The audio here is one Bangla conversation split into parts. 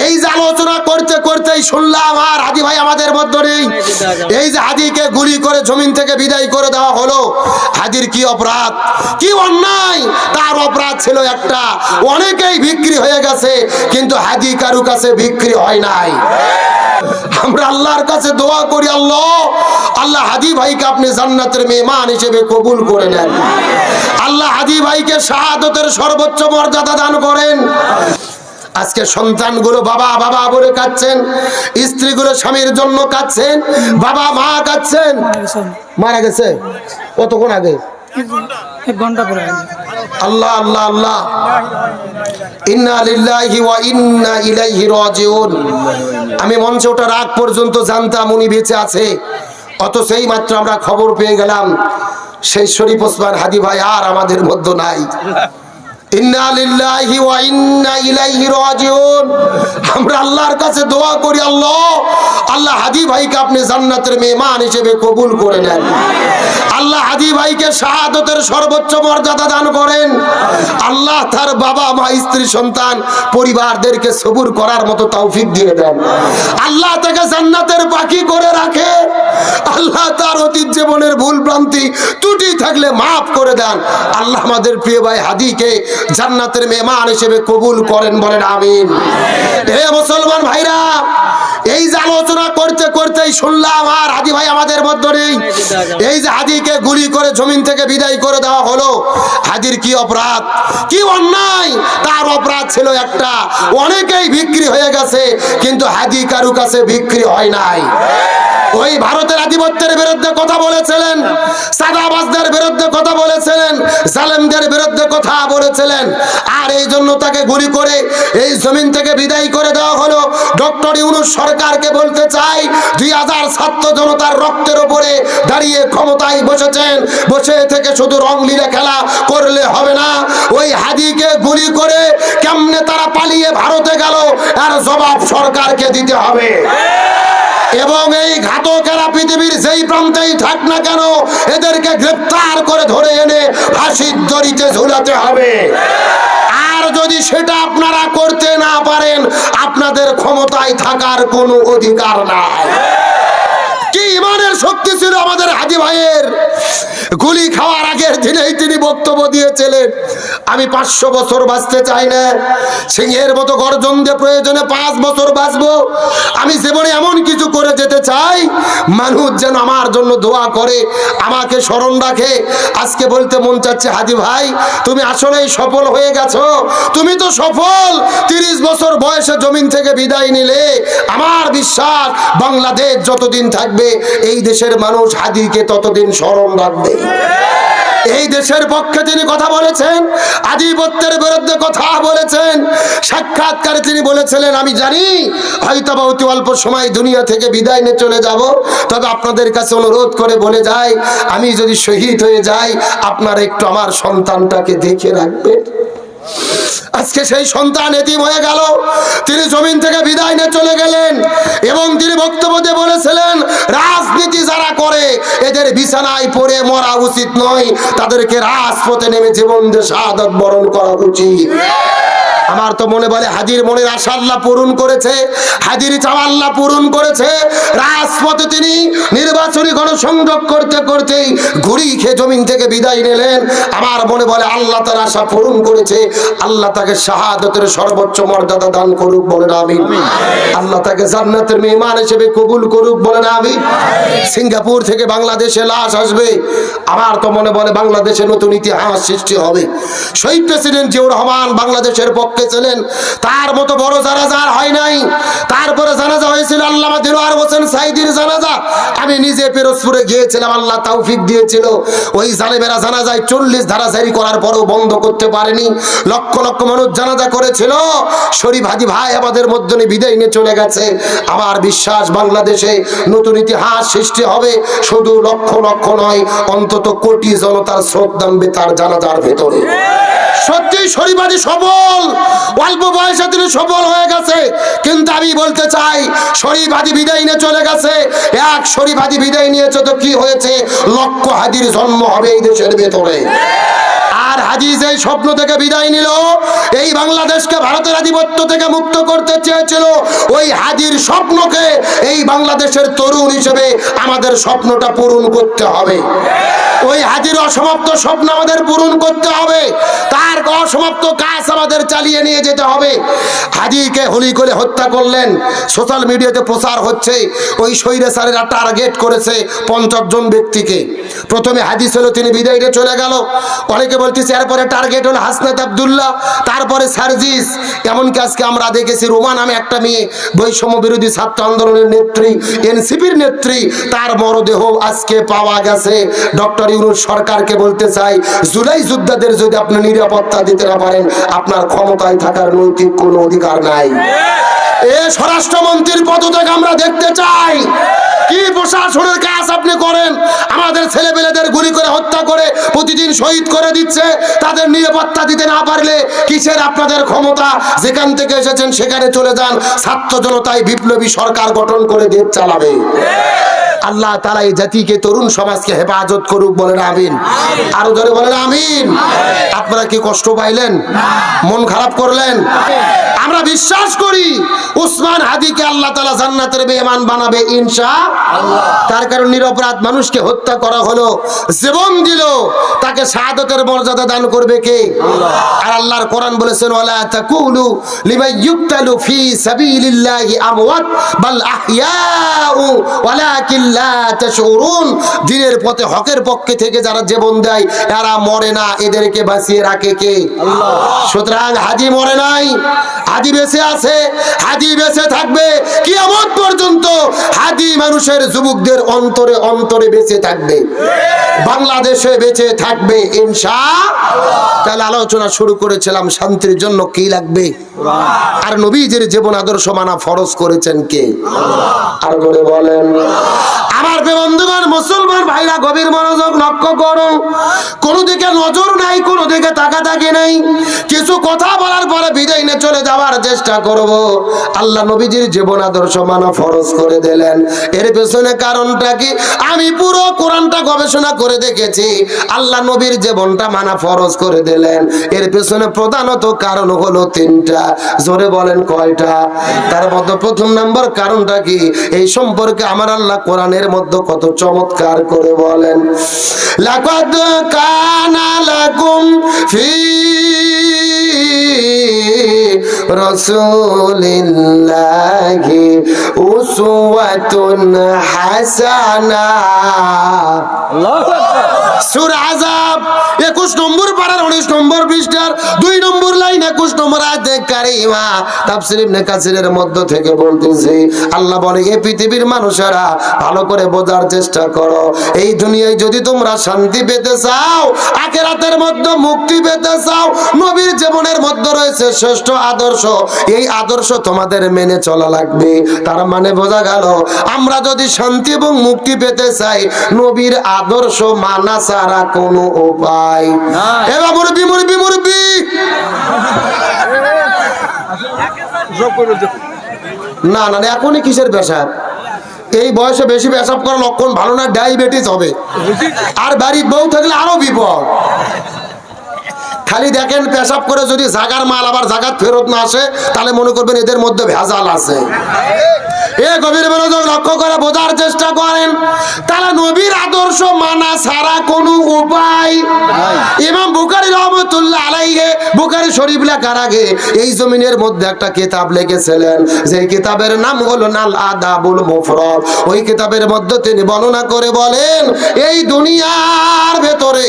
এই যে আলোচনা করতে করতেই শুনলাম আর হাদি ভাই আমাদের মধ্যে নেই। এই যে হাদিকে গুলি করে জমিন থেকে বিদায় করে দেওয়া হলো, হাদির কি অপরাধ, কি অন্যায়? তার অপরাধ ছিল একটা, অনেকেই বিক্রি হয়ে গেছে কিন্তু হাদি কারু কাছে বিক্রি হয় নাই। আমরা আল্লাহর কাছে দোয়া করি, আল্লাহ হাদি ভাইকে আপনি জান্নাতের মেহমান হিসেবে কবুল করে নেন। আল্লাহ হাদি ভাইকে শাহাদাতের সর্বোচ্চ মর্যাদা দান করেন। আজকে সন্তানগুলো বাবা বাবা বলে কাঁদছেন, স্ত্রীগুলো স্বামীর জন্য কাঁদছেন, বাবা মা কাঁদছেন। মারা গেছে কতক্ষণ আগে? 1 ঘন্টা পরে। আল্লাহ আল্লাহ আল্লাহ, ইন্না লিল্লাহি ওয়া ইন্না ইলাইহি রাজিউন। আমি মঞ্চে ওঠার আগ পর্যন্ত জানতাম উনি বেঁচে আছে, অত সেই মাত্র আমরা খবর পেয়ে গেলাম সেই শরীফ ওসমান হাদি ভাই আর আমাদের মধ্যে নাই। ইন্না লিল্লাহি ওয়া ইন্না ইলাইহি রাজিউন। আমরা আল্লাহর কাছে দোয়া করি, আল্লাহ হাদি ভাইকে আপনি জান্নাতের মেহমান হিসেবে কবুল করে নেন। আল্লাহ হাদি ভাইকে শাহাদাতের সর্বোচ্চ মর্যাদা দান করেন। আল্লাহ তার বাবা মা স্ত্রী সন্তান পরিবারদেরকে সবুর করার মতো তৌফিক দিয়ে দেন। আল্লাহ তাকে জান্নাতের পাখি করে রাখে। আল্লাহ তার অতীত জীবনের ভুল ভ্রান্তি ত্রুটি থাকলে মাফ করে দেন। আল্লাহ আমাদের প্রিয় ভাই হাদিকে জান্নাতের মেহমান হিসেবে কবুল করেন, বলেন আমিন। হে মুসলমান ভাইরা, এই যে আলোচনা করতে করতেই শুনলাম আর হাদি ভাই আমাদের মধ্যে নেই। এই যে হাদিকে গুলি করে জমিন থেকে বিদায় করে দেওয়া হলো, হাদির কি অপরাধ, কি অন্যায়? তার অপরাধ ছিল একটা, অনেকেই বিক্রি হয়ে গেছে কিন্তু হাদি কারু কাছে বিক্রি হয় নাই। ওই ভারতের আধিপত্যের বিরুদ্ধে কথা বলেছিলেন, সাদাবাজদের বিরুদ্ধে কথা বলেছিলেন, জালেমদের বিরুদ্ধে কথা বলেছিলেন, আর এই জন্য তাকে গুলি করে এই জমিন থেকে বিদায় করে দেওয়া হলো। ডক্টর ইউনূস সরকারকে বলতে চাই, 2000 ছাত্র জনতার রক্তের উপরে দাঁড়িয়ে ক্ষমতায় বসেছেন, বসে থেকে শুধু রংলীলা খেলা করলে হবে না। ওই হাদিকে গুলি করে কেমনে তারা পালিয়ে ভারতে গেল আর জবাব সরকারকে দিতে হবে। এবং এই ঘাতকেরা পৃথিবীর যেই প্রান্তেই থাক না কেন এদেরকে গ্রেফতার করে ধরে এনে ফাঁসির দড়িতে ঝুলাতে হবে। আর যদি সেটা আপনারা করতে না পারেন আপনাদের ক্ষমতায় থাকার কোনো অধিকার নাই। কি ইমানের শক্তি ছিল আমাদের হাদি ভাইয়ের! গুলি খাওয়ার আগের দিনেই তিনি বক্তব্য দিয়েছিলেন, আমি 500 বছর বাঁচতে চাই না, সিংহের মতো গর্জন দিয়ে প্রয়োজনে 5 বছর বাঁচবো। আমি জীবনে এমন কিছু করে যেতে চাই মানুষ যেন আমার জন্য দোয়া করে, আমাকে স্মরণ রাখে। আজকে বলতে মন চাচ্ছে, হাদি ভাই তুমি আসলেই সফল হয়ে গেছো। তুমি তো সফল, 30 বছর বয়সে জমিন থেকে বিদায় নিলে। আমার বিশ্বাস বাংলাদেশ যতদিন থাকবে এই দেশের মানুষ হাদিকে ততদিন স্মরণ রাখবে। এই দেশের পক্ষে তিনি কথা বলেছেন, আধিপত্যের বিরুদ্ধে কথা বলেছেন। সাক্ষাৎকারে তিনি বলেছিলেন, আমি জানি হয়তো বা অতি অল্প সময় দুনিয়া থেকে বিদায় নিয়ে চলে যাব, তবে আপনাদের কাছে অনুরোধ করে বলে যাই, আমি যদি শহীদ হয়ে যাই আপনারা একটু আমার সন্তানটাকে দেখে রাখবেন। আজকে সেই সন্তান এতিম হয়ে গেল, তিনি জমিন থেকে বিদায় নিয়ে চলে গেলেন। এবং তিনি বক্তব্য দিয়ে বলেছিলেন, রাজনীতি যারা করে এদের বিছানায় পড়ে মরা উচিত নয়, তাদেরকে রাজপথে নেমে জীবন দিয়ে শাহাদাত বরণ করা উচিত। আমার তো মনে বলে হাদির মনের আশা আল্লাহ পূরণ করেছে, হাদির চাওয়া আল্লাহ পূরণ করেছে। রাজপথে তিনি নির্বাচনী গণসংযোগ করতে করতেই ঘুরি খেয়ে জমিন থেকে বিদায় নিলেন। আমার মনে বলে আল্লাহ তার আশা পূরণ করেছে, আল্লাহ তাকে শাহাদাতের সর্বোচ্চ মর্যাদা দান করুক, বলেন আমিন। আল্লাহ তাকে জান্নাতের মেহমান হিসেবে কবুল করুক, বলেন আমিন। সিঙ্গাপুর থেকে বাংলাদেশে লাশ আসবে, আমার তো মনে বলে বাংলাদেশে নতুন ইতিহাস সৃষ্টি হবে। শহীদ প্রেসিডেন্ট জিয়াউর রহমান বাংলাদেশের পক্ষে ছিলেন, তার মতো বড় জানাজা হয় নাই। তারপরে জানাজা হয়েছিল আল্লামা দিলওয়ার হোসেন সাইদির জানাজা। আমি নিজে পিরোজপুরে গিয়েছিলাম, আল্লাহ তৌফিক দিয়েছিল। ওই জালেমেরা জানাজায় 40 ধারা জারি করার পরেও বন্ধ করতে পারেনি। লক্ষ লক্ষ মানুষ জানাজা করেছিল। শরীফ হাদি ভাই আমাদের মধ্যে বিদায় নিয়ে চলে গেছে। আমার বিশ্বাস বাংলাদেশে নতুন ইতিহাস সৃষ্টি হবে। শুধু লক্ষ লক্ষ নয়, অন্তত কোটি জনতার স্রোত নামবে তার জানাজার ভেতরে। সত্যি শরীফ হাদি সফল, অল্প বয়সে তিনি সফল হয়ে গেছে। কিন্তু আমি বলতে চাই, শরীফ হাদি বিদায় নিয়ে চলে গেছে, এক শরীফ হাদি বিদায় নিয়েছে তো কি হয়েছে, লক্ষ হাদির জন্ম হবে এই দেশের ভেতরে। আর হাদিস এই স্বপ্ন থেকে বিদায় নিল, এই বাংলাদেশকে ভারতের আধিপত্য থেকে মুক্ত করতে চেয়েছিল। ওই হাদির স্বপ্নকে এই বাংলাদেশের তরুণ হিসেবে আমাদের স্বপ্নটা পূরণ করতে হবে। ওই হাজির অসমাপ্ত স্বপ্ন আমাদের পূরণ করতে হবে, তার অসমাপ্ত কাজ আমাদের চালিয়ে নিয়ে যেতে হবে। হাজিকে হলি করে হত্যা করলেন, সোশ্যাল মিডিয়াতে প্রচার হচ্ছে। ওই স্বৈরাচারীরা টার্গেট করেছে 50 জন ব্যক্তিকে। প্রথমে হাজি ছিল, তিনি বিদায় নিয়ে চলে গেল। অনেকে বলতেছে এরপরে টার্গেট হলো হাসনাত আব্দুল্লাহ, তারপরে সার্জিস, এমনকি আজকে আমরা দেখেছি রোমা নামে একটা মেয়ে, বৈষম্য বিরোধী ছাত্র আন্দোলনের নেত্রী, এনসিপির নেত্রী, তার মরদেহ আজকে পাওয়া গেছে। ডক্টর ইউনূস সরকারকে বলতে চাই, জুলাই যোদ্ধাদের যদি আপনি নিরাপত্তা দিতে না পারেন, আপনার ক্ষমতায় থাকার নৈতিক কোনো অধিকার নাই। এ স্বরাষ্ট্রমন্ত্রীর পদত্যাগ আমরা দেখতে চাই। কি প্রশাসনের কাজ আপনি করেন? আমাদের ছেলেপেলেদের গুলি করে হত্যা করে প্রতিদিন শহীদ করে দিচ্ছে, তাদের নিরাপত্তা দিতে না পারলে কিসের আপনাদের ক্ষমতা? যেখান থেকে এসেছেন সেখানে চলে যান, ছাত্র জনতায় বিপ্লবী সরকার গঠন করে দেশ চালাবে। আল্লাহ তাআলা এই জাতিকে, তরুণ সমাজকে হেফাজত করুক, বলেন আমিন। আরো জোরে বলেন আমিন। আপনারা কি কষ্ট পাইলেন? মন খারাপ করলেন? আমরা বিশ্বাস করি উসমান হাদিকে আল্লাহ তাআলা জান্নাতের মেহমান বানাবে ইনশাআল্লাহ। তার কারণ নিরপরাধ মানুষকে হত্যা করা হলো, জীবন দিল, তাকে শাহাদাতের মর্যাদা দান করবে কে? আর আল্লাহর কোরআন বলেছেন, ওয়ালা তাকুলু লিমান ইউকতালু ফি সাবিলিল্লাহি আমওয়াত বাল আহইয়াউ ওয়ালাকিন লা তাশউরুন। দ্বীনের পথে হকের পক্ষে থেকে যারা জীবন দেয় এরা মরে না, এদেরকে বাঁচিয়ে রাখে কে? আল্লাহ। সুতরাং হাজি মরে নাই, হাদি বেঁচে আছে, হাদি বেঁচে থাকবে কিয়ামত পর্যন্ত। হাদি মানুষের যুবকদের অন্তরে অন্তরে বেঁচে থাকবে, বাংলাদেশে বেঁচে থাকবে ইনশাআল্লাহ। তাহলে আলোচনা শুরু করেছিলাম শান্তির জন্য কি লাগবে, আর নবীজির জীবন আদর্শ মানা ফরজ করেছেন কে? আল্লাহ। আর করে বলেন। আমার বন্ধুগণ, মুসলমান ভাইরা, গভীর মনোযোগ লক্ষ্য করুন। কোন দিকে নজর নাই, কোন দিকে তাকাতাকি নাই। কিছু কথা বলার পরে বিদায় নিয়ে চলে যাওয়ার চেষ্টা করব। আল্লাহ নবীজির জীবন আদর্শ মানা ফরজ করে দিলেন, এর পেছনে কারণটা কি? আমি পুরো কোরআনটা গবেষণা করে দেখেছি। আল্লাহ নবীর জীবনটা মানা ফরজ করে দিলেন, এর পেছনে প্রধানত কারণ হলো 3টা। জোরে বলেন কয়টা? তার মধ্যে প্রথম নাম্বার কারণটা কি? এই সম্পর্কে আমার আল্লাহ কোরআনের মধ্যে কত চমৎকার করে বলেন, লাকাদ কানা লাকুম ফি রাসূলিল্লাহি উসওয়াতুন হাসানাহ। আল্লাহু আকবার। সূরা আযাব 21 নম্বর পারার 19 নম্বর পৃষ্ঠার 2 নম্বর লাইন 21 নম্বর আয়াতে কারিমা। তাফসীর ইবনে কাসিরের মধ্য থেকে বলতেছি, আল্লাহ বলে, এই পৃথিবীর মানুষেরা ভালো করে বোঝার চেষ্টা করো। এই দুনিয়ায় যদি তোমরা শান্তি পেতে চাও, আখিরাতের মধ্যে মুক্তি পেতে চাও, নবীর জীবনের মধ্যে রয়েছে শ্রেষ্ঠ আদর্শ। এই আদর্শ তোমাদের মেনে চলা লাগবে। তার মানে বোঝা গেল, আমরা যদি শান্তি এবং মুক্তি পেতে চাই, নবীর আদর্শ মানা ছাড়া কোনো উপায় নাই। এবার মুরব্বি মুরব্বি মুরব্বি না না, এখনই কিসের পেশাব? এই বয়সে বেশি পেশাব করার লক্ষণ ভালো না, ডায়াবেটিস হবে। আর বাড়ির বউ থাকলে আরো বিপদ। খালি দেখেন, পেশাব করে যদি জাগার মাল আবার জাগাত ফেরত না আসে, তাহলে মনে করবেন এদের মধ্যে ভেজাল আছে। এ গভীর মনোযোগ লক্ষ্য করে বোঝার চেষ্টা করেন। তাহলে নবীর আদর্শ মানা ছাড়া কোনো উপায়। ইমাম বুখারী রাহমাতুল্লাহ আলাইহি বুখারী শরীফ লেখার আগে এই জমিনের মধ্যে একটা কিতাব লিখেছিলেন, যে কিতাবের নাম হলো নাল আদাবুল মুফরাদ। ওই কিতাবের মধ্যে তিনি বর্ণনা করে বলেন, এই দুনিয়ার ভেতরে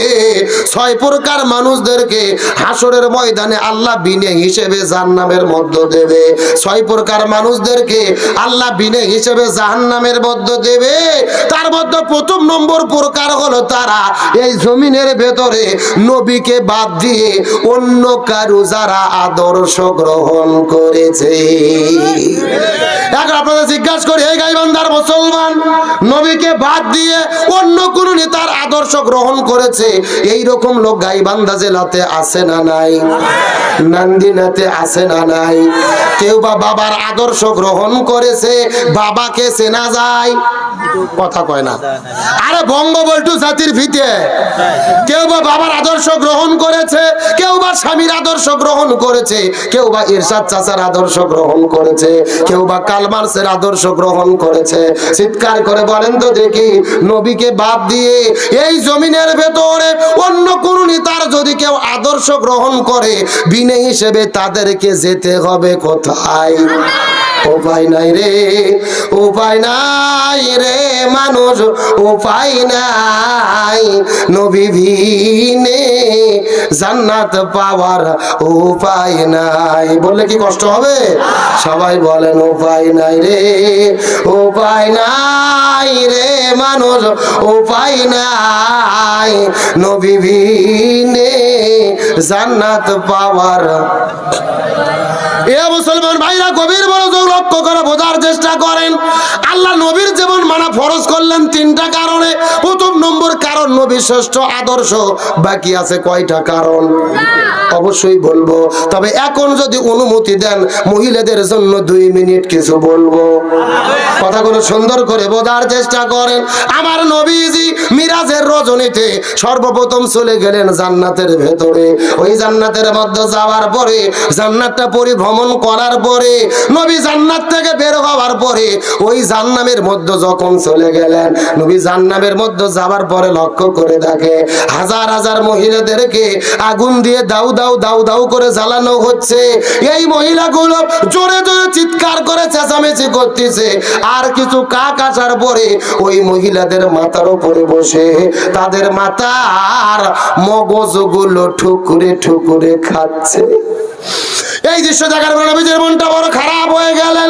6 প্রকার মানুষদেরকে হাসরের ময়দানে আল্লাহ বিনে হিসেবে জাহান্নামের মধ্যে দেবে। 6 প্রকার মানুষদেরকে আল্লাহ বিনে হিসেবে জাহান্নামের মধ্যে দেবে। তার মধ্যে প্রথম নম্বর প্রকার হলো তারা এই জমিনের ভেতরে নবীকে বাদ দিয়ে অন্য কারো যারা আদর্শ গ্রহণ করেছে। এখন আপনাদের জিজ্ঞাসা করি, এই গাইবান্ধা ইমানদার মুসলমান, নবীকে বাদ দিয়ে অন্য কোন নেতার আদর্শ গ্রহণ করেছে, এই রকম লোক গাইবান্ধা জেলাতে আছে না নাই? নান্দিনাতে আছে না নাই? কেউ বা বাবার আদর্শ গ্রহণ করেছে, বাবাকে চেনা যায়? কথা কয় না। আরে বঙ্গবন্ধু জাতির ভিতে কেউ বা বাবার আদর্শ গ্রহণ করেছে, কেউ বা স্বামীর আদর্শ গ্রহণ করেছে, কেউ বা ইরশাদ চাচার আদর্শ গ্রহণ করেছে, কেউ বা কার্ল মার্কসের আদর্শ গ্রহণ করেছে। চিৎকার করে বলেন তো দেখি, নবীকে বাদ দিয়ে এই জমিনের ভেতরে অন্য কোন নেতার যদি কেউ আদর্শ গ্রহণ করে, বিনয়ী হিসেবে তাদেরকে যেতে হবে কোথায়? উপায় নাই রে, উপায় নাই রে মানুষ, উপায় নাই। নবী বিনে জান্নাত পাওয়ার উপায় নাই। বললে কি কষ্ট হবে? সবাই বলেন উপায় নাই রে, উপায় নাই রে মানুষ, উপায় নাই। নবী বিনে জান্নাত পাওয়ার। এ মুসলমান ভাইরা, গভীর মনোযোগ লক্ষ্য করে বোঝার চেষ্টা করেন। আল্লাহ নবীর জীবন মানা ফরজ করলেন তিনটা কারণে। প্রথম নম্বর কারণ নবীর শ্রেষ্ঠ আদর্শ। বাকি আছে কয়টা কারণ? অবশ্যই বলবো, তবে এখন যদি অনুমতি দেন মহিলাদের জন্য 2 মিনিট কিছু বলবো। কথাগুলো সুন্দর করে বোঝার চেষ্টা করেন। আমার নবীজি মিরাজের রজনীতে সর্বপ্রথম চলে গেলেন জান্নাতের ভেতরে। ওই জান্নাতের মধ্যে যাওয়ার পরে, জান্নাতটা পরিভ্রমণ করার পরে, নবী জান্নাত থেকে বের হওয়ার পরে ওই জান্নামের মধ্যে যখন চলে গেলেন, নবী জান্নামের মধ্যে যাওয়ার পরে লক্ষ্য করে দেখে হাজার হাজার মহিলাদেরকে আগুন দিয়ে দাউ দাউ দাউ দাউ করে জ্বালানো হচ্ছে। এই মহিলাগুলো জোরে জোরে চিৎকার করে চেঁচামেচি করতেছে। আর কিছু কাক আসার পরে ওই মহিলাদের মাথার উপরে বসে তাদের মাথার মগজগুলো ঠুকুরে ঠুকুরে খাচ্ছে। এই দৃশ্য দেখার পর নবীজির মনটা বড় খারাপ হয়ে গেলেন।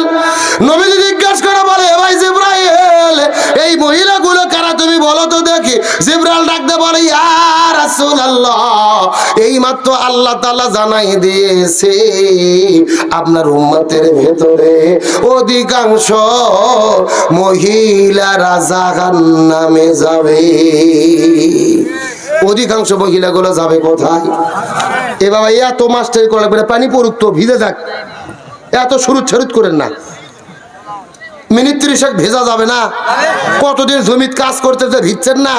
নবীজি জিজ্ঞাসা করে বলে, ভাই জিবরাইল, এই মহিলাগুলো কারা তুমি বলো তো দেখি। জিবরাইল ডাকতে বলে, ইয়া রাসূলুল্লাহ, এই মাত্র আল্লাহ তাআলা জানাই দিয়েছে আপনার উম্মতের ভেতরে অধিকাংশ মহিলারা জাহান্নামে যাবে। অধিকাংশ মহিলাগুলো যাবে কোথায়? এ বাবা, এত মাস্টারি করে পানি পড়ুক তো, ভিজে যাক, এত শুরু ছরুত করেন না। মিনিট 30 ভেজা যাবে না? কতদিন জমিত কাজ করতেছে, ভিজছেন না?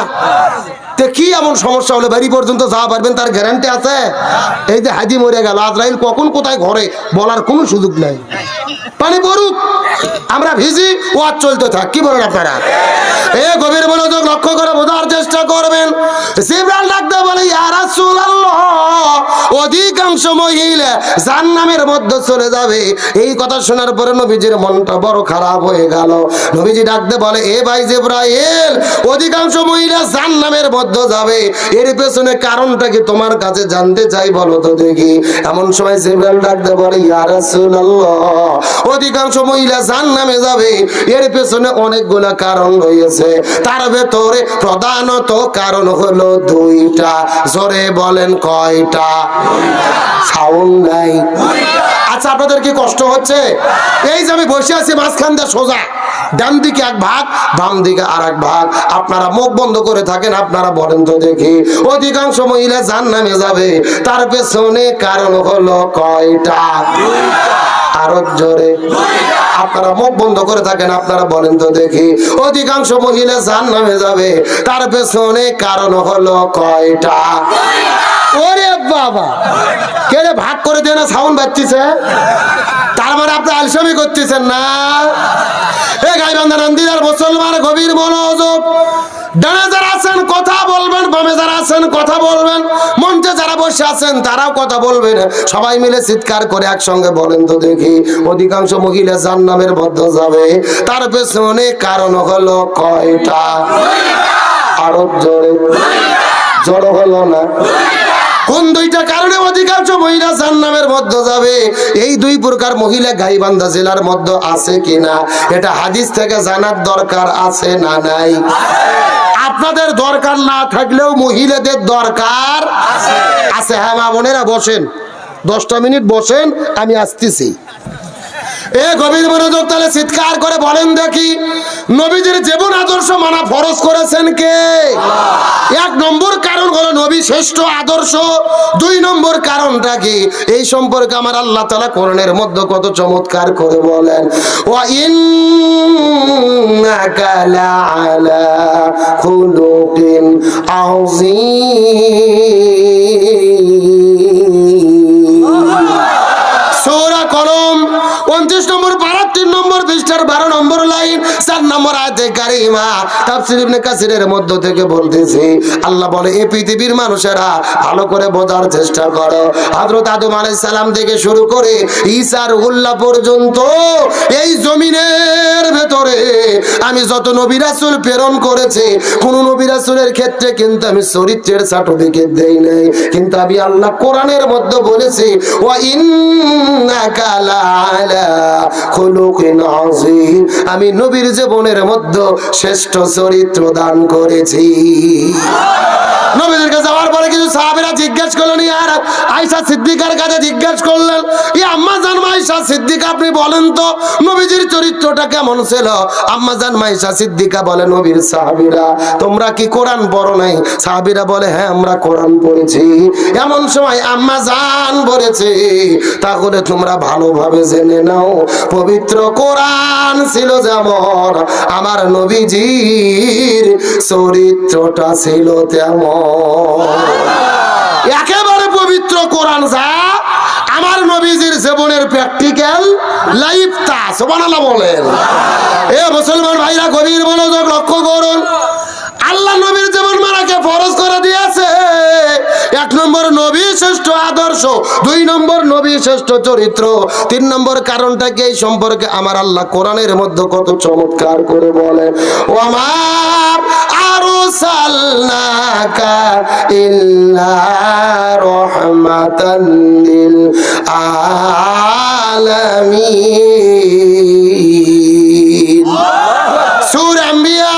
তে কি এমন সমস্যা হলে বাড়ি পর্যন্ত যাওয়া পারবেন তার গ্যারান্টি আছে? এই যে হাজি মরে গেল, আজরাইল কখন কোথায় ঘরে বলার কোনো সুযোগ নাই। পানি পড়ুক, আমরা ভিজি, ও আর চলতে থাক। কি বলেন আপনারা? এ গভীর মনোযোগ লক্ষ্য করে বোঝার চেষ্টা করবেন। জিবরাইল ডাকতে বলে, ইয়া রাসূলুল্লাহ, অধিকাংশ মহিলা জাহান্নামের মধ্যে চলে যাবে। এই কথা শোনার পরে নবীজির মনটা বড় খারাপ হয়ে গেল। নবীজি ডাকতে বলে, এ ভাই জিবরাইল, অধিকাংশ মহিলা জাহান্নামের মধ্যে যাবে, এর পেছনে কারণটা কি তোমার কাছে জানতে চাই, বলো তো দেখি। এমন সময় জিবরাইল ডাকতে বলে, ইয়া রাসূলুল্লাহ, অধিকাংশ মহিলা জাহান্নামে যাবে, এর পেছনে অনেকগুলা কারণ রয়েছে। তার ভেতরে প্রধানত কারণ হলো 2টা। জোরে বলেন কয়টা? সাউন্ড নাই। আচ্ছা, আপনাদের কি কষ্ট হচ্ছে? এই যে আমি বসে আছি মাঝখান দিয়ে সোজা, ডান দিকে এক ভাগ, বাম দিকে আর এক ভাগ। আপনারা মুখ বন্ধ করে থাকেন, আপনারা বলেন তো দেখি, অধিকাংশ মহিলা জাহান্নামে যাবে, তার পেছনে কারণ হলো কয়টা? আরো জোরে। আপনারা মুখ বন্ধ করে থাকেন, আপনারা বলেন তো দেখি, অধিকাংশ মহিলা জাহান্নামে যাবে, তার পেছনে কারণ হলো কয়টা? ওরে বাবা, কে রে ভাগ করে দেয় না, সাউন্ড বাজছে। তার মানে আপনি আলসামি করতেছেন না? এ গাইবান্ধা নন্দিদার মুসলমান, গভীর মনোযোগ। ডানে যারা আছেন কথা বলবেন, বামে যারা আছেন কথা বলবেন, মঞ্চে যারা বসে আছেন তারাও কথা বলবেন। সবাই মিলে চিৎকার করে একসঙ্গে বলেন তো দেখি, অধিকাংশ মহিলা জাহান্নামের মধ্যে যাবে, তার পেছনে কারণ হলো কয়টা? আরো জোরে। জড়ো হলো না? কোন 2টা কারণে অধিকাংশ মহিলা জাহান্নামের মধ্যে যাবে? এই 2 প্রকার মহিলা গাইবান্ধা জেলার মধ্যে আছে কিনা এটা হাদিস থেকে জানার দরকার আছে না নাই? আপনাদের দরকার না থাকলেও মহিলাদের দরকার আছে। হ্যাঁ মা বোনেরা, বসেন, 10টা মিনিট বসেন, আমি আসতেছি। এ গভীর মনোযোগ, তাহলে চিৎকার করে বলেন দেখি, নবীজির জীবন আদর্শ মানা ফরজ করেছেন কে? এক নম্বর কারণ হলো নবী শ্রেষ্ঠ আদর্শ। দুই নম্বর কারণটা কি? এই সম্পর্কে আমার আল্লাহ তাআলা কোরআনের মধ্যে কত চমৎকার করে বলেন, ওয়া ইন্নাকা লাআলা খুলুকিন আযীম। সূরা কলম 29 নম্বর পারা 3 নম্বর পৃষ্ঠার 12 নম্বর লাইন 4 নম্বর আয়াতে কারিমা তাফসীর ইবনে কাসিরের মধ্য থেকে বলতেছে, আল্লাহ বলে এই পৃথিবীর মানুষেরা ভালো করে বোঝার চেষ্টা করো। হযরত আদম আলাইহিস সালাম থেকে শুরু করে ঈসা রুহুল্লাহ পর্যন্ত এই জমিনের ভেতরে আমি যত নবী রাসূল প্রেরণ করেছি, কোন নবী রাসূলের ক্ষেত্রে কিন্তু আমি চরিত্রের সার্টিফিকেট দেই নাই, কিন্তু আমি আল্লাহ কোরআনের মধ্যে বলেছি, ওয়া ইন্নাকা লাআলা খুলুকিন আযীম, আমি নবীর জীবনের মধ্যে শ্রেষ্ঠ চরিত্র দান করেছি। নবীদের কাছে যাওয়ার পরে কিছু সাহাবীরা জিজ্ঞেস করলেন, আর আয়েশা সিদ্দিকার কাছে জিজ্ঞেস করলেন, ই আম্মা জান আয়েশা সিদ্দিকা, আপনি বলেন তো নবীজির চরিত্রটা কেমন ছিল? আম্মা জান আয়েশা সিদ্দিকা বলে, নবীর সাহাবীরা তোমরা কি কোরআন পড়ো নাই? সাহাবীরা বলে, হ্যাঁ আমরা কোরআন পড়েছি। এমন সময় আম্মা জান বলেছে, তাহলে তোমরা ভালোভাবে জেনে নাও, পবিত্র কোরআন ছিল যেমন, আমার নবীজির চরিত্রটা ছিল তেমন। একেবারে পবিত্র কোরআন যা, আমার নবীজির জীবনের প্র্যাকটিক্যাল লাইফ তা। সুবহানাল্লাহ বলেন। এ মুসলমান ভাইরা গভীর মনোযোগ লক্ষ্য করুন, আল্লাহ নবীর জীবন মানাকে ফরজ করে দিয়েছে। এক নম্বর নবী শ্রেষ্ঠ আদর্শ, দুই নম্বর নবী শ্রেষ্ঠ চরিত্র, তিন নম্বর কারণটা কি? এই সম্পর্কে আমার আল্লাহ কোরআনের মধ্যে কত চমৎকার করে বলেন, ওয়া আরসালনাকা ইল্লা রাহমাতাল লিল আলামিন। সূরা আম্বিয়া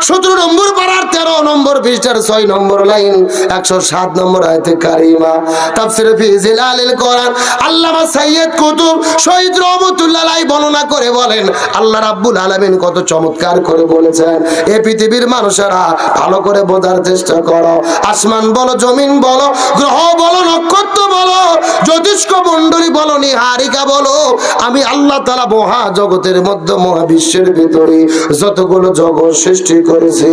17 নম্বর পারার 13 নম্বর পৃষ্ঠার 6 নম্বর লাইন 107 নম্বর আয়াতে কারিমা তাফসীর ফি জিলালিল কোরআন আল্লামা সাইয়্যিদ কুতুব শহীদ রহমাতুল্লাহ আলাইহি বর্ণনা করে বলেন, আল্লাহ রাব্বুল আলামিন কত চমৎকার করে বলেছেন, এই পৃথিবীর মানুষেরা ভালো করে বোঝার চেষ্টা করো। আসমান বলো, জমিন বলো, গ্রহ বলো, নক্ষত্র বলো, জ্যোতিষ্ক মণ্ডলী বলো, নিহারিকা বলো, আমি আল্লাহ তাআলা মহা জগতের মধ্যে মহাবিশ্বের ভিতরে যতগুলো জগৎ সৃষ্টি করেছি,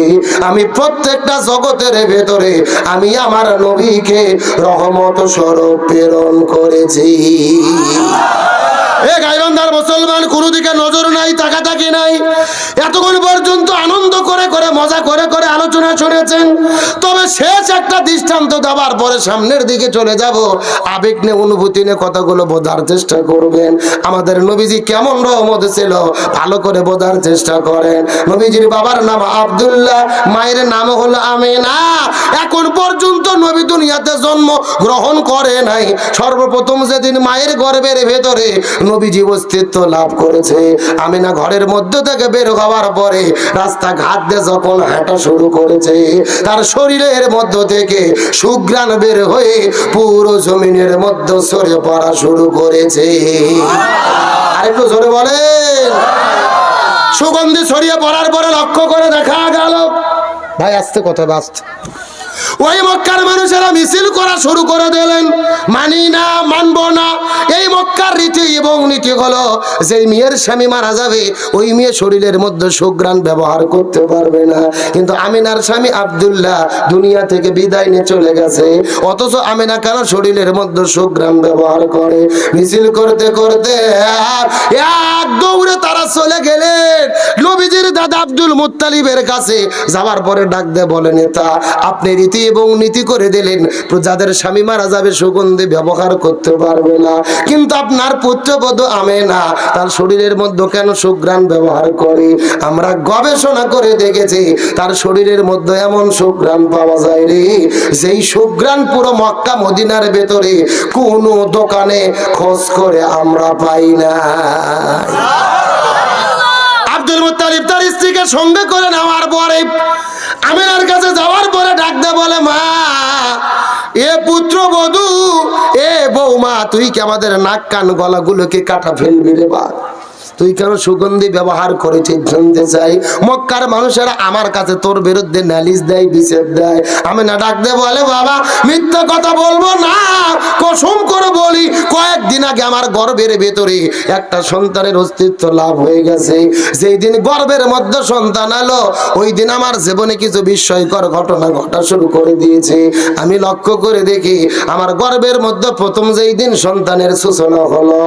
আমি প্রত্যেকটা জগতের ভেতরে আমি আমার নবীকে রহমত স্বরূপ প্রেরণ করেছি। এ গাইবান্ধার মুসলমান, কোন দিকে নজর নাই, তাকাতাকি নাই। এতক্ষণ পর্যন্ত আনন্দ করে করে মজা করে করে আলোচনা শুনেছেন, তবে শেষ একটা দৃষ্টান্ত দেওয়ার পরে সামনের দিকে চলে যাব। আবেগ নিয়ে, অনুভূতি নিয়ে কথাগুলো বোঝার চেষ্টা করবেন। আমাদের নবীজি কেমন রহমত ছিল ভালো করে বোঝার চেষ্টা করেন। নবীজির বাবার নাম আব্দুল্লাহ, মায়ের নাম হলো আমিনা। এখন পর্যন্ত নবী দুনিয়াতে জন্ম গ্রহণ করে নাই। সর্বপ্রথম যেদিন মায়ের গর্ভের ভেতরে নবীজি অস্তিত্ব লাভ করেছে, আমিনা ঘরের মধ্য থেকে বের হওয়ার পরে রাস্তাঘাট দিয়ে যখন হাঁটা শুরু করেছে, তার শরীরের মধ্য থেকে সুঘ্রাণ বের হয়ে পুরো জমিনের মধ্যে ছড়িয়ে পড়া শুরু করেছে। আরেকটু জোরে বলেন। সুগন্ধি ছড়িয়ে পড়ার পরে লক্ষ্য করে দেখা গেল, ভাই আসতে কথা বাস্ত, ওই মক্কার মানুষেরা মিছিল করা শুরু করে দিলেন, মানি না, মানব না। এই মক্কার রীতি এবং নীতি হলো, যে মেয়ের স্বামী মারা যাবে ওই মেয়ে শরীরের মধ্যে সুঘ্রাণ ব্যবহার করতে পারবে না। কিন্তু আমিনার স্বামী আব্দুল্লাহ দুনিয়া থেকে বিদায় নিয়ে চলে গেছে, অথচ আমিনা কেন শরীরের মধ্যে সুঘ্রাণ ব্যবহার করে? মিছিল করতে করতে এক দৌড়ে তারা চলে গেলেন নবীজির দাদা আব্দুল মুত্তালিবের কাছে। যাওয়ার পরে ডাক দিয়ে বলে, নেতা আপনি রীতি এবং নীতি করে দিলেন, যাদের স্বামী মারা যাবে সুগন্ধি ব্যবহার করতে পারবে না, কিন্তু আপনার পুত্রবধূ আমেনা তার শরীরের মধ্যে কেন সুঘ্রাণ ব্যবহার করে? আমরা গবেষণা করে দেখেছি তার শরীরের মধ্যে এমন সুঘ্রাণ পাওয়া যায় রে, যেই সুঘ্রাণ পুরো মক্কা মদিনার ভেতরে কোনো দোকানে খোঁজ করে আমরা পাই না। আব্দুল মুত্তালিব তার স্ত্রীকে সঙ্গে করে নেওয়ার পরে আমিনার কাছে যাওয়ার পরে ডাক দে বলে, মা এ পুত্রবধূ, এ বৌমা, তুই কি আমাদের নাক কান গলাগুলোকে কাটা ফেলবি রে বা? তুই কেন সুগন্ধি ব্যবহার করেছিস জানতে চাই। মক্কার মানুষেরা আমার কাছে তোর বিরুদ্ধে নালিশ দেয়, বিচার দেয়। আমি না ডাক দে বলে বাবা মিথ্যা কথা বলবো না, কসম করে বলি কয়েকদিন আগে আমার গর্ভের ভেতরে একটা সন্তানের অস্তিত্ব লাভ হয়ে গেছে। যেই দিন গর্ভের মধ্যে সন্তান এলো ওই দিন আমার জীবনে কিছু বিস্ময়কর ঘটনা ঘটা শুরু করে দিয়েছে। আমি লক্ষ্য করে দেখি আমার গর্ভের মধ্যে প্রথম যেই দিন সন্তানের সূচনা হলো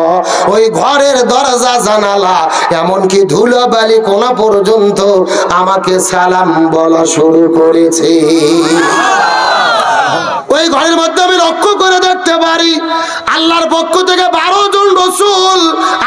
ওই ঘরের দরজা জানালা এমনকি ধুলোবালি কোনা পর্যন্ত আমাকে সালাম বলা শুরু করেছে। ওই ঘরের মধ্যে আমি লক্ষ্য করে দেখতে পারি আল্লাহর পক্ষ থেকে 12 জন রাসূল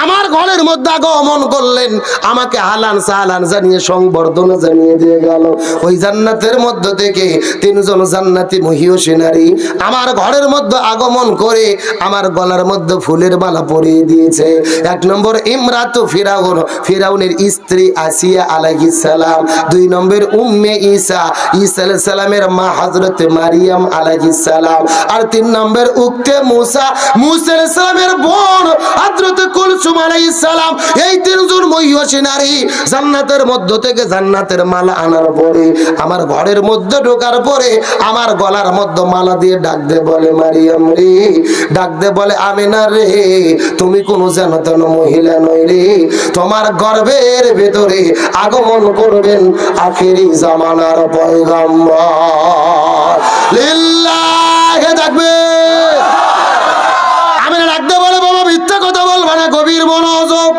আমার ঘরের মধ্যে আগমন করলেন, আমাকে হালান সালান জানিয়ে সংবর্ধনা জানিয়ে দিয়ে গেল। ওই জান্নাতের মধ্য থেকে 3 জন জান্নাতি মহিষী নারী আমার ঘরের মধ্যে আগমন করে আমার গলার মধ্যে ফুলের মালা পরিয়ে দিয়েছে। 1 নম্বর ইমরাতু ফিরাউন, ফিরাউনের স্ত্রী আসিয়া আলাইহিস সালাম। 2 নম্বর উম্মে ঈসা, ঈসা আলাইহিস সালামের মা হযরত মারিয়াম আলাইহিস সালাম। আর 3 নম্বর উক্তে মুসা, মুসা আলাইহিস সালামের বোন হযরত কুলসুম আলাইহিস সালাম। এই 3 জন মহিষী নারী জান্নাতের মধ্য থেকে জান্নাতের মালা আনার পরে আমার ঘরের মধ্যে ঢোকার পরে আমার গলার মধ্যে মালা দিয়ে ডাক দে বলে মারিয়াম রে, ডাক দে বলে আমিনা রে, তুমি কোন যেন তেন মহিলা নই রে, তোমার গর্ভের ভেতরে আগমন করবেন আখেরি জামানার পয়গম্বর। লিল্লাহি তাকবীর। আমিনা ডাক দে বলে বাবা মিথ্যা কথা বলবা না, গভীর মনোযোগ।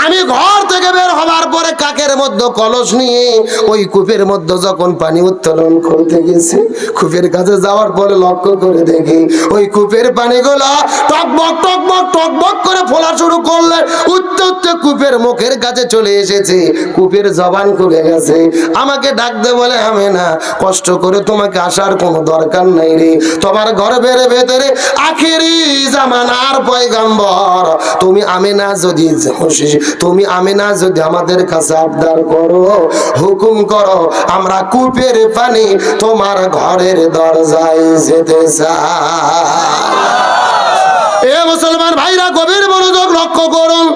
আমি ঘর থেকে বের হবার পরে কাকের মধ্যে কলস নিয়ে ওই কূপের মধ্যে যখন পানি উত্তোলন করতে গেছে, কূপের কাছে যাওয়ার পরে লক্ষ্য করে দেখি ওই কূপের পানিগুলো টকবক টকবক টকবক করে ফোলা শুরু করলে উঠতে উঠতে কূপের মুখের কাছে চলে এসেছে, কূপের জবান খুলে গেছে। আমাকে ডাক দে বলে আমি না কষ্ট করে তোমাকে আসার কোনো দরকার নাই রে, তোমার গর্ভের ভেতরে আখেরি জামানার পয়গম্বর তুমি আমিনা যদি তুমি আমিনা যদি আমাদের কাছে আবদার করো, হুকুম করো, আমরা কূপের পানি তোমার ঘরের দরজায় যেতে চাই। এ মুসলমান ভাইরা গভীর মনোযোগ লক্ষ্য করুন,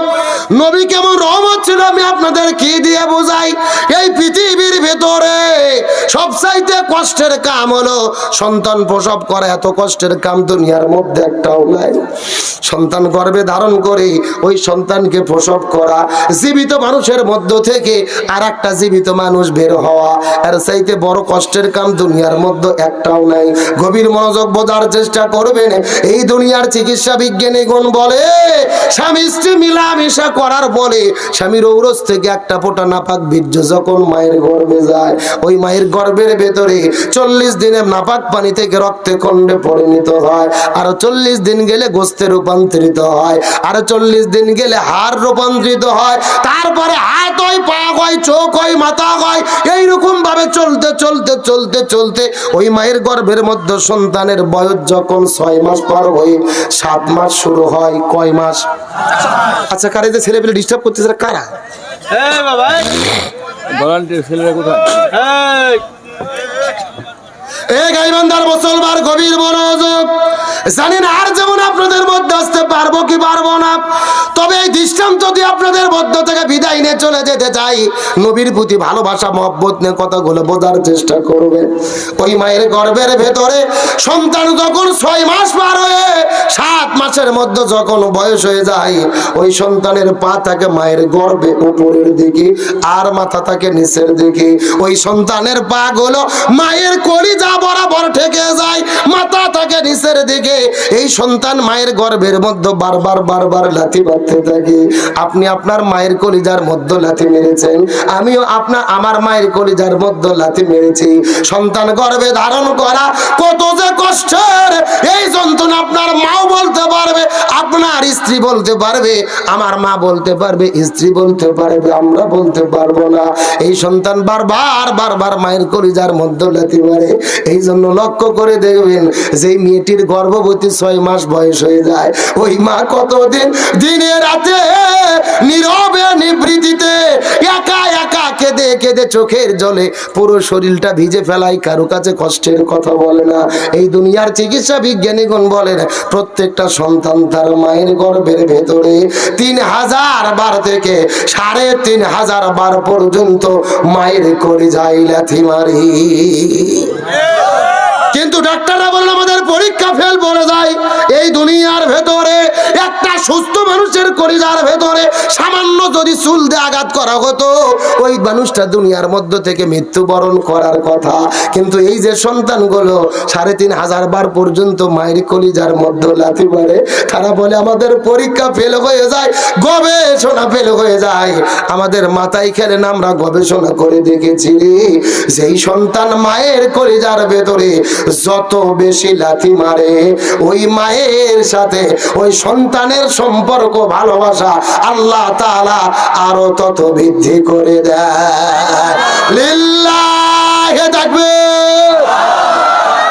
নবী কেমন রহমত ছিল আমি আপনাদের কি দিয়ে বোঝাই। এই পৃথিবীর ভেতরে সবচাইতে কষ্টের কাম হলো সন্তান প্রসব করা। এত কষ্টের কাম দুনিয়ার মধ্যে একটাও নাই। সন্তান গর্ভে ধারণ করে ওই সন্তানকে প্রসব করা, জীবিত মানুষের মধ্য থেকে আর একটা জীবিত মানুষ বের হওয়া, এর চাইতে বড় কষ্টের কাম দুনিয়ার মধ্যে একটাও নাই। গভীর মনোযোগ বোঝার চেষ্টা করবেন। এই দুনিয়ার চিকিৎসা বিজ্ঞানী গুণ বলে স্বামী স্ত্রী মিলামিশা করার বলে স্বামীর ঔরস থেকে একটা ফোঁটা নাপাক বীর্য যখন মায়ের গর্ভে যায়, ওই মায়ের গর্ভের ভেতরে 40 দিনে নাপাক পানি থেকে রক্তে খণ্ডে পরিণত হয়, আর 40 দিন গেলে গোস্তে রূপান্তরিত হয়, আর 40 দিন গেলে হাড় রূপান্তরিত হয়, তারপরে হাত হয়, পা হয়, চোখ হয়, মাথা হয়। এইরকম ভাবে চলতে চলতে চলতে চলতে ওই মায়ের গর্ভের মধ্যে সন্তানের বয়স যখন 6 মাস পার হয়ে 7 মাস শুরু হয়। কয় মাস? আচ্ছা কারে যে ছেলে পেলে ডিস্টার্ব করতেছে কারা? বাবা ভলান্টিয়ার ছেলেরা কোথায়? এ গাইবান্ধার মুসলমান গভীর মনোযোগ। জানি না আর যেমন আপনাদের মধ্যে আসতে পারবো কি পারবো না, তবে এই দৃষ্টান্ত দিয়ে আপনাদের মধ্য থেকে বিদায় নিয়ে চলে যেতে চাই। নবীর প্রতি ভালোবাসা মহব্বত নিয়ে কথাগুলো বোঝার চেষ্টা করবেন। ওই মায়ের গর্ভের ভেতরে সন্তান যখন 6 মাস পার হয়ে 7 মাসের মধ্যে যখন বয়স হয়ে যায়, ওই সন্তানের পা থাকে মায়ের গর্ভে উপরের দিকে আর মাথা থাকে নিচের দিকে। ওই সন্তানের পা গুলো মায়ের কলিজা বরাবর ঠেকে যায়, মাথা থাকে নিচের দিকে। এই সন্তান মায়ের গর্ভের মধ্যে বারবার বারবার লাথি মারতে থাকে। আপনি আপনার মায়ের কলিজার মধ্যে লাথি মেরেছেন, আমিও আমার মায়ের কলিজার মধ্যে লাথি মেরেছি। সন্তান গর্ভে ধারণ করা কত যে কষ্টের, এই যন্ত্রণা আপনার মাও বলতে পারবে, আপনার স্ত্রী বলতে পারবে, আমার মা বলতে পারবে, স্ত্রী বলতে পারবে, আমরা বলতে পারবো না। এই সন্তান বারবার বারবার মায়ের কলিজার মধ্যে লাথি মারে। এই জন্য লক্ষ্য করে দেখবেন যে মেয়েটির গর্ভবতী 6 মাস বয়স হয়ে যায়, ওই মা কতদিন দিনে রাতে নীরবে নিবৃত্তিতে একা একা কেঁদে কেঁদে চোখের জলে পুরো শরীরটা ভিজে ফেলায়, কারো কাছে কষ্টের কথা বলে না। এই দুনিয়ার চিকিৎসা বিজ্ঞানীগণ বলেন প্রত্যেকটা সন্তান তার মায়ের গর্ভের ভেতরে 3000 বার থেকে 3500 বার পর্যন্ত মায়ের কলিজায় লাথি মারি। কিন্তু ডাক্তাররা বলেন আমাদের পরীক্ষা ফেল বলে যায়, এই দুনিয়ার ভেতরে একটা সুস্থ মানুষের কলিজার ভেতরে সামান্য যদি চুল দিয়ে আঘাত করা হতো, ওই মানুষটা দুনিয়ার মধ্য থেকে মৃত্যুবরণ করার কথা। কিন্তু এই যে সন্তানগুলো 3500 বার পর্যন্ত মায়ের কলিজার মধ্যে লাথি মারে, তারা বলে আমাদের পরীক্ষা ফেল হয়ে যায়, গবেষণা ফেল হয়ে যায়। আমাদের মাথায় খেলেন, আমরা গবেষণা করে দেখেছি যেই সন্তান মায়ের কলিজার ভেতরে যত বেশি লাথি মারে, ওই মায়ের সাথে ওই সন্তানের সম্পর্ক ভালোবাসা আল্লাহ তাআলা আরো তত বৃদ্ধি করে দেয়। লিল্লাহি তাকবীর।